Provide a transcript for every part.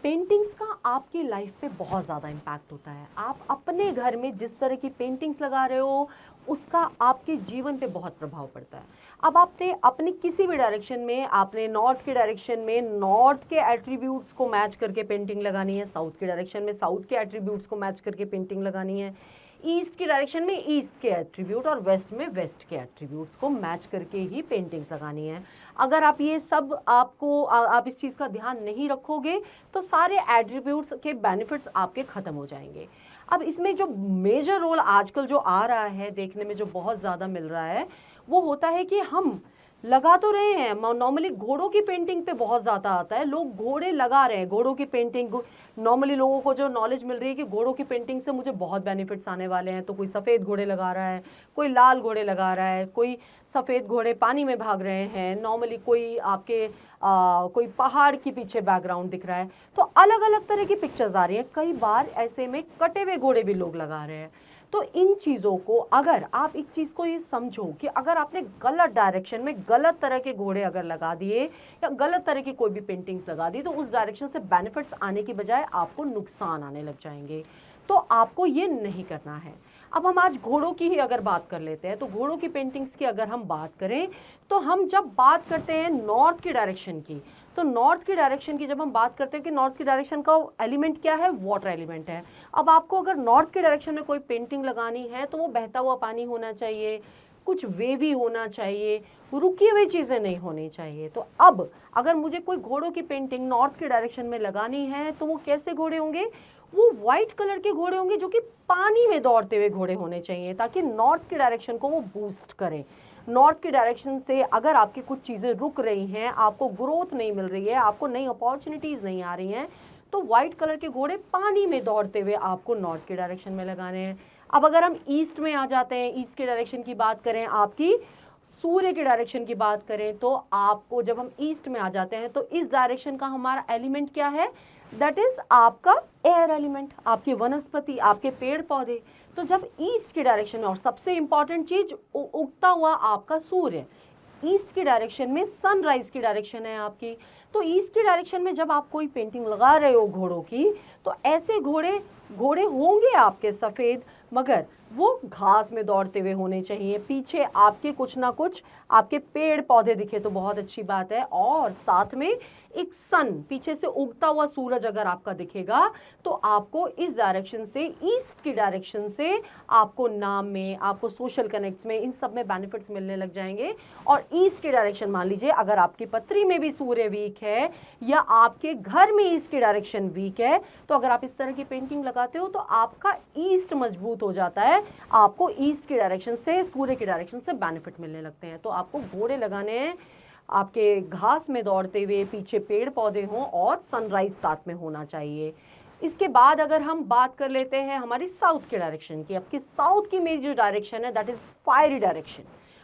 Paintings का आपकी life पे बहुत ज़्यादा इम्पैक्ट होता है। आप अपने घर में जिस तरह की पेंटिंग्स लगा रहे हो, उसका आपके जीवन पे बहुत प्रभाव पड़ता है। अब आपने अपनी किसी भी डायरेक्शन में, आपने नॉर्थ के डायरेक्शन में नॉर्थ के एट्रीब्यूट्स को मैच करके पेंटिंग लगानी है, साउथ के डायरेक्शन में साउथ के एट्रीब्यूट्स को मैच करके पेंटिंग लगानी है, ईस्ट की डायरेक्शन में ईस्ट के एट्रीब्यूट और वेस्ट में वेस्ट के एट्रीब्यूट्स को मैच करके ही पेंटिंग्स लगानी है। अगर आप ये सब आप इस चीज़ का ध्यान नहीं रखोगे तो सारे एट्रीब्यूट्स के बेनिफिट्स आपके ख़त्म हो जाएंगे। अब इसमें जो मेजर रोल आजकल जो आ रहा है, देखने में जो बहुत ज़्यादा मिल रहा है, वो होता है कि हम लगा तो रहे हैं। नॉर्मली घोड़ों की पेंटिंग पे बहुत ज़्यादा आता है, लोग घोड़े लगा रहे हैं, घोड़ों की पेंटिंग। नॉर्मली लोगों को जो नॉलेज मिल रही है कि घोड़ों की पेंटिंग से मुझे बहुत बेनिफिट्स आने वाले हैं, तो कोई सफ़ेद घोड़े लगा रहा है, कोई लाल घोड़े लगा रहा है, कोई सफ़ेद घोड़े पानी में भाग रहे हैं, नॉर्मली कोई आपके कोई पहाड़ के पीछे बैकग्राउंड दिख रहा है। तो अलग अलग तरह की पिक्चर्स आ रही हैं। कई बार ऐसे में कटे हुए घोड़े भी लोग लगा रहे हैं। तो इन चीज़ों को, अगर आप एक चीज़ को ये समझो कि अगर आपने गलत डायरेक्शन में गलत तरह के घोड़े अगर लगा दिए या गलत तरह की कोई भी पेंटिंग्स लगा दी, तो उस डायरेक्शन से बेनिफिट्स आने की बजाय आपको नुकसान आने लग जाएंगे। तो आपको ये नहीं करना है। अब हम आज घोड़ों की ही अगर बात कर लेते हैं, तो घोड़ों की पेंटिंग्स की अगर हम बात करें, तो हम जब बात करते हैं नॉर्थ की डायरेक्शन की, तो नॉर्थ की डायरेक्शन की जब हम बात करते हैं कि नॉर्थ की डायरेक्शन का एलिमेंट क्या है, वाटर एलिमेंट है। अब आपको अगर नॉर्थ की डायरेक्शन में कोई पेंटिंग लगानी है तो वो बहता हुआ पानी होना चाहिए, कुछ वेवी होना चाहिए, रुकी हुई चीज़ें नहीं होनी चाहिए। तो अब अगर मुझे कोई घोड़ों की पेंटिंग नॉर्थ की डायरेक्शन में लगानी है, तो वो कैसे घोड़े होंगे? वो व्हाइट कलर के घोड़े होंगे, जो कि पानी में दौड़ते हुए घोड़े होने चाहिए, ताकि नॉर्थ की डायरेक्शन को वो बूस्ट करें। नॉर्थ की डायरेक्शन से अगर आपकी कुछ चीज़ें रुक रही हैं, आपको ग्रोथ नहीं मिल रही है, आपको नई अपॉर्चुनिटीज़ नहीं आ रही हैं, तो व्हाइट कलर के घोड़े पानी में दौड़ते हुए आपको नॉर्थ के डायरेक्शन में लगाने हैं। अब अगर हम ईस्ट में आ जाते हैं, ईस्ट के डायरेक्शन की बात करें, आपकी सूर्य के डायरेक्शन की बात करें, तो आपको जब हम ईस्ट में आ जाते हैं तो इस डायरेक्शन का हमारा एलिमेंट क्या है? दैट इज आपका एयर एलिमेंट, आपके वनस्पति, आपके पेड़ पौधे। तो जब ईस्ट की डायरेक्शन में, और सबसे इंपॉर्टेंट चीज, उगता हुआ आपका सूर्य ईस्ट की डायरेक्शन में सनराइज की डायरेक्शन है आपकी। तो ईस्ट की डायरेक्शन में जब आप कोई पेंटिंग लगा रहे हो घोड़ों की, तो ऐसे घोड़े घोड़े होंगे आपके सफ़ेद, मगर वो घास में दौड़ते हुए होने चाहिए। पीछे आपके कुछ ना कुछ आपके पेड़ पौधे दिखे तो बहुत अच्छी बात है, और साथ में एक सन, पीछे से उगता हुआ सूरज अगर आपका दिखेगा, तो आपको इस डायरेक्शन से, ईस्ट की डायरेक्शन से, आपको नाम में, आपको सोशल कनेक्ट्स में, इन सब में बेनिफिट्स मिलने लग जाएंगे। और ईस्ट की डायरेक्शन, मान लीजिए अगर आपकी पत्री में भी सूर्य वीक है या आपके घर में ईस्ट की डायरेक्शन वीक है, तो अगर आप इस तरह की पेंटिंग लगाते हो तो आपका ईस्ट मजबूत हो जाता है, आपको ईस्ट की डायरेक्शन से, सूर्य की डायरेक्शन से बेनिफिट मिलने लगते हैं। तो आपको घोड़े लगाने हैं, आपके घास में दौड़ते हुए, पीछे पेड़ पौधे हों और सनराइज साथ में होना चाहिए। इसके बाद अगर हम बात कर लेते हैं हमारी साउथ के डायरेक्शन की, आपकी साउथ की मेरी जो डायरेक्शन है दैट इज फायरी डायरेक्शन।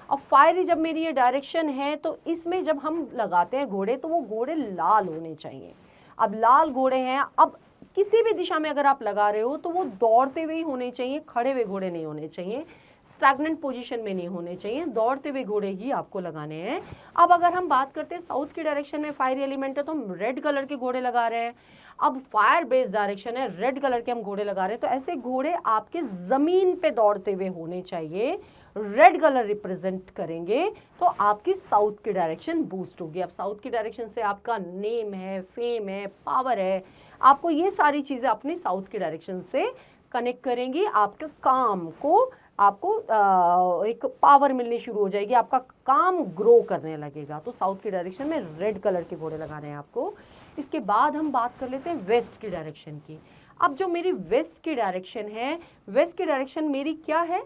अब फायरी जब मेरी ये डायरेक्शन है, तो इसमें जब हम लगाते हैं घोड़े, तो वो घोड़े लाल होने चाहिए। अब लाल घोड़े हैं, अब किसी भी दिशा में अगर आप लगा रहे हो तो वो दौड़ते हुए ही होने चाहिए, खड़े हुए घोड़े नहीं होने चाहिए, स्टैग्नेंट पोजीशन में नहीं होने चाहिए, दौड़ते हुए घोड़े ही आपको लगाने हैं। अब अगर हम बात करते हैं साउथ की डायरेक्शन में फायर एलिमेंट है, तो हम रेड कलर के घोड़े लगा रहे हैं। अब फायर बेस्ड डायरेक्शन है, रेड कलर के हम घोड़े लगा रहे हैं, तो ऐसे घोड़े आपके जमीन पे दौड़ते हुए होने चाहिए, रेड कलर रिप्रेजेंट करेंगे, तो आपकी साउथ की डायरेक्शन बूस्ट होगी। अब साउथ की डायरेक्शन से आपका नेम है, फेम है, पावर है, आपको ये सारी चीजें अपनी साउथ की डायरेक्शन से कनेक्ट करेंगी, आपके काम को, आपको एक पावर मिलनी शुरू हो जाएगी, आपका काम ग्रो करने लगेगा। तो साउथ की डायरेक्शन में रेड कलर के घोड़े लगाने हैं आपको। इसके बाद हम बात कर लेते हैं वेस्ट की डायरेक्शन की। अब जो मेरी वेस्ट की डायरेक्शन है, वेस्ट की डायरेक्शन मेरी क्या है?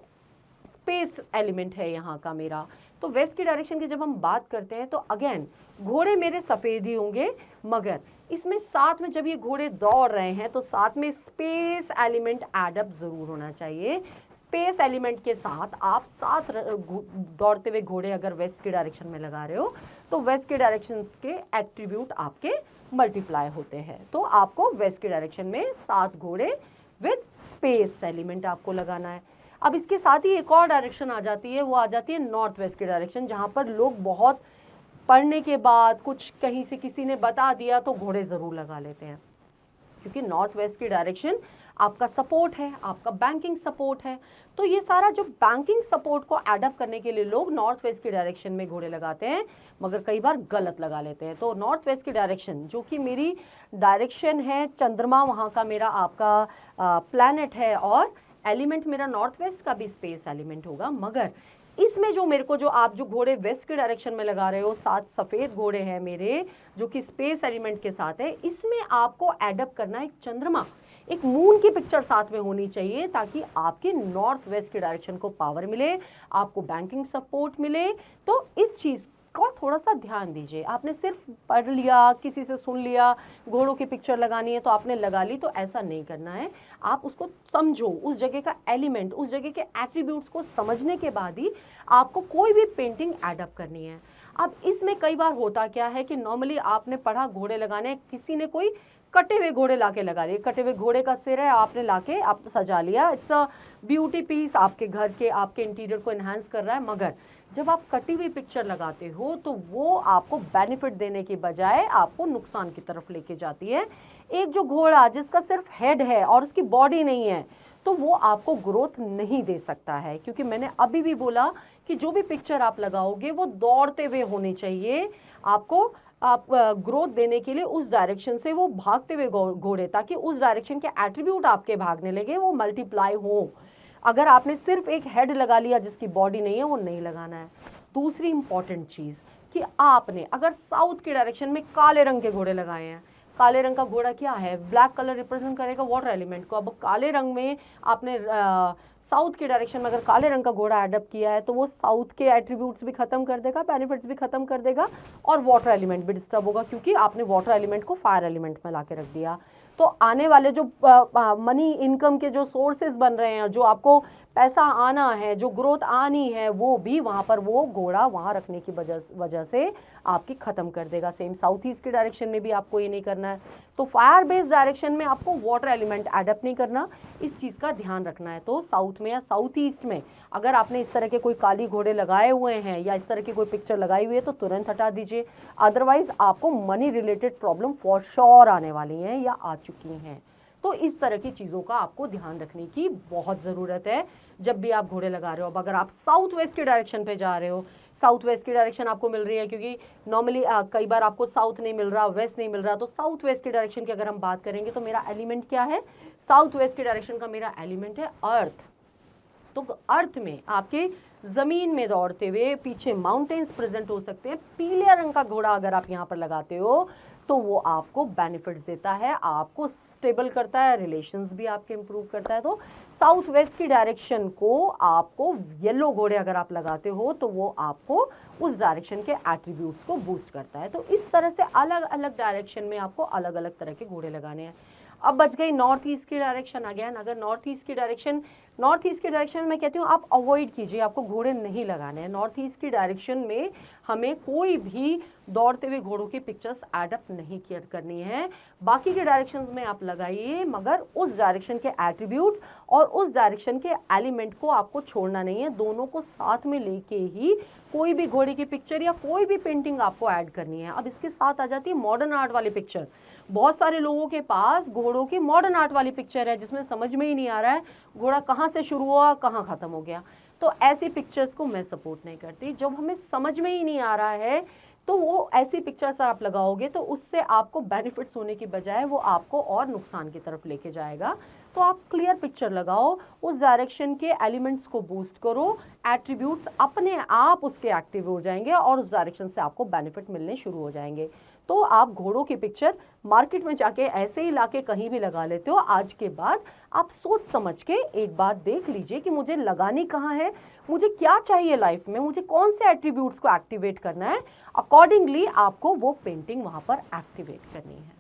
स्पेस एलिमेंट है यहाँ का मेरा। तो वेस्ट की डायरेक्शन की जब हम बात करते हैं, तो अगेन घोड़े मेरे सफ़ेद ही होंगे, मगर इसमें साथ में जब ये घोड़े दौड़ रहे हैं तो साथ में स्पेस एलिमेंट एडअप ज़रूर होना चाहिए। स्पेस एलिमेंट के साथ आप साथ दौड़ते हुए घोड़े अगर वेस्ट की डायरेक्शन में लगा रहे हो, तो वेस्ट के डायरेक्शन के एट्रीब्यूट आपके मल्टीप्लाई होते हैं। तो आपको वेस्ट के डायरेक्शन में 7 घोड़े विद स्पेस एलिमेंट आपको लगाना है। अब इसके साथ ही एक और डायरेक्शन आ जाती है, वो आ जाती है नॉर्थ वेस्ट की डायरेक्शन, जहाँ पर लोग बहुत पढ़ने के बाद, कुछ कहीं से किसी ने बता दिया तो घोड़े ज़रूर लगा लेते हैं। क्योंकि नॉर्थ वेस्ट की डायरेक्शन आपका सपोर्ट है, आपका बैंकिंग सपोर्ट है। तो ये सारा जो बैंकिंग सपोर्ट को एडअप करने के लिए लोग नॉर्थ वेस्ट की डायरेक्शन में घोड़े लगाते हैं, मगर कई बार गलत लगा लेते हैं। तो नॉर्थ वेस्ट की डायरेक्शन जो कि मेरी डायरेक्शन है, चंद्रमा वहाँ का मेरा आपका प्लैनेट है और एलिमेंट मेरा नॉर्थ वेस्ट का भी स्पेस एलिमेंट होगा, मगर इसमें जो मेरे को जो आप जो घोड़े वेस्ट के डायरेक्शन में लगा रहे हो, 7 सफेद घोड़े हैं मेरे जो कि स्पेस एलिमेंट के साथ है, इसमें आपको एडअप करना एक चंद्रमा, एक मून की पिक्चर साथ में होनी चाहिए ताकि आपके नॉर्थ वेस्ट के डायरेक्शन को पावर मिले, आपको बैंकिंग सपोर्ट मिले। तो इस चीज का थोड़ा सा ध्यान दीजिए। आपने सिर्फ पढ़ लिया, किसी से सुन लिया घोड़ों की पिक्चर लगानी है तो आपने लगा ली, तो ऐसा नहीं करना है। आप उसको समझो, उस जगह का एलिमेंट, उस जगह के एट्रीब्यूट्स को समझने के बाद ही आपको कोई भी पेंटिंग एडअप करनी है। अब इसमें कई बार होता क्या है कि नॉर्मली आपने पढ़ा घोड़े लगाने, किसी ने कोई कटे हुए घोड़े लाके लगा लिए, कटे हुए घोड़े का सिर है, आपने लाके आप सजा लिया, इट्स अ ब्यूटी पीस, आपके घर के आपके इंटीरियर को एनहांस कर रहा है। मगर जब आप कटी हुई पिक्चर लगाते हो तो वो आपको बेनिफिट देने के बजाय आपको नुकसान की तरफ लेके जाती है। एक जो घोड़ा जिसका सिर्फ हेड है और उसकी बॉडी नहीं है, तो वो आपको ग्रोथ नहीं दे सकता है, क्योंकि मैंने अभी भी बोला कि जो भी पिक्चर आप लगाओगे वो दौड़ते हुए होनी चाहिए। आपको आप ग्रोथ देने के लिए उस डायरेक्शन से वो भागते हुए घोड़े, ताकि उस डायरेक्शन के एट्रीब्यूट आपके भागने लगे, वो मल्टीप्लाई हो। अगर आपने सिर्फ एक हेड लगा लिया जिसकी बॉडी नहीं है, वो नहीं लगाना है। दूसरी इंपॉर्टेंट चीज कि आपने अगर साउथ के डायरेक्शन में काले रंग के घोड़े लगाए हैं, काले रंग का घोड़ा क्या है, ब्लैक कलर रिप्रेजेंट करेगा वाटर एलिमेंट को। अब काले रंग में आपने साउथ के डायरेक्शन में अगर काले रंग का घोड़ा एडअप किया है तो वो साउथ के एट्रीब्यूट्स भी खत्म कर देगा, बेनिफिट्स भी खत्म कर देगा और वाटर एलिमेंट भी डिस्टर्ब होगा, क्योंकि आपने वाटर एलिमेंट को फायर एलिमेंट में ला के रख दिया। तो आने वाले जो मनी इनकम के जो सोर्सेज बन रहे हैं, जो आपको पैसा आना है, जो ग्रोथ आनी है, वो भी वहां पर वो घोड़ा वहां रखने की वजह से आपकी खत्म कर देगा। सेम साउथ ईस्ट के डायरेक्शन में भी आपको ये नहीं करना है। तो फायर बेस्ड डायरेक्शन में आपको वाटर एलिमेंट एडअप नहीं करना, इस चीज का ध्यान रखना है। तो साउथ में या साउथ ईस्ट में अगर आपने इस तरह के कोई काली घोड़े लगाए हुए हैं या इस तरह की कोई पिक्चर लगाई हुई है तो तुरंत हटा दीजिए, अदरवाइज आपको money related problem for sure आने वाली हैं या आ चुकी हैं। तो इस तरह की चीज़ों का आपको ध्यान रखने की बहुत ज़रूरत है जब भी आप घोड़े लगा रहे हो। अब अगर आप साउथ वेस्ट के डायरेक्शन पे जा रहे हो, साउथ वेस्ट की डायरेक्शन आपको मिल रही है, क्योंकि नॉर्मली कई बार आपको साउथ नहीं मिल रहा, वेस्ट नहीं मिल रहा, तो साउथ वेस्ट की डायरेक्शन की अगर हम बात करेंगे तो मेरा एलिमेंट क्या है, साउथ वेस्ट की डायरेक्शन का मेरा एलिमेंट है अर्थ। तो अर्थ में आपके जमीन में दौड़ते हुए पीछे माउंटेन्स प्रेजेंट हो सकते हैं। पीले रंग का घोड़ा अगर आप यहाँ पर लगाते हो तो वो आपको बेनिफिट्स देता है, आपको स्टेबल करता है, रिलेशंस भी आपके इंप्रूव करता है। तो साउथ वेस्ट की डायरेक्शन को आपको येलो घोड़े अगर आप लगाते हो तो वो आपको उस डायरेक्शन के एट्रीब्यूट्स को बूस्ट करता है। तो इस तरह से अलग अलग डायरेक्शन में आपको अलग अलग तरह के घोड़े लगाने हैं। अब बच गई नॉर्थ ईस्ट की डायरेक्शन। अगेन अगर नॉर्थ ईस्ट की डायरेक्शन मैं कहती हूँ आप अवॉइड कीजिए, आपको घोड़े नहीं लगाने हैं। नॉर्थ ईस्ट की डायरेक्शन में हमें कोई भी दौड़ते हुए घोड़ों की पिक्चर्स एडअप नहीं करनी है। बाकी के डायरेक्शंस में आप लगाइए, मगर उस डायरेक्शन के एट्रीब्यूट्स और उस डायरेक्शन के एलिमेंट को आपको छोड़ना नहीं है। दोनों को साथ में लेके ही कोई भी घोड़े की पिक्चर या कोई भी पेंटिंग आपको ऐड करनी है। अब इसके साथ आ जाती है मॉडर्न आर्ट वाली पिक्चर। बहुत सारे लोगों के पास घोड़ों की मॉडर्न आर्ट वाली पिक्चर है जिसमें समझ में ही नहीं आ रहा है घोड़ा कहाँ से शुरू हुआ कहाँ खत्म हो गया। तो ऐसी पिक्चर्स को मैं सपोर्ट नहीं करती। जब हमें समझ में ही नहीं आ रहा है तो वो ऐसी पिक्चर्स आप लगाओगे तो उससे आपको बेनिफिट्स होने की बजाय वो आपको और नुकसान की तरफ लेके जाएगा। तो आप क्लियर पिक्चर लगाओ, उस डायरेक्शन के एलिमेंट्स को बूस्ट करो, एट्रीब्यूट्स अपने आप उसके एक्टिव हो जाएंगे और उस डायरेक्शन से आपको बेनिफिट मिलने शुरू हो जाएंगे। तो आप घोड़ों की पिक्चर मार्केट में जाके ऐसे ही लाके कहीं भी लगा लेते हो, आज के बाद आप सोच समझ के एक बार देख लीजिए कि मुझे लगानी कहाँ है, मुझे क्या चाहिए लाइफ में, मुझे कौन से एट्रीब्यूट्स को एक्टिवेट करना है, अकॉर्डिंगली आपको वो पेंटिंग वहां पर एक्टिवेट करनी है।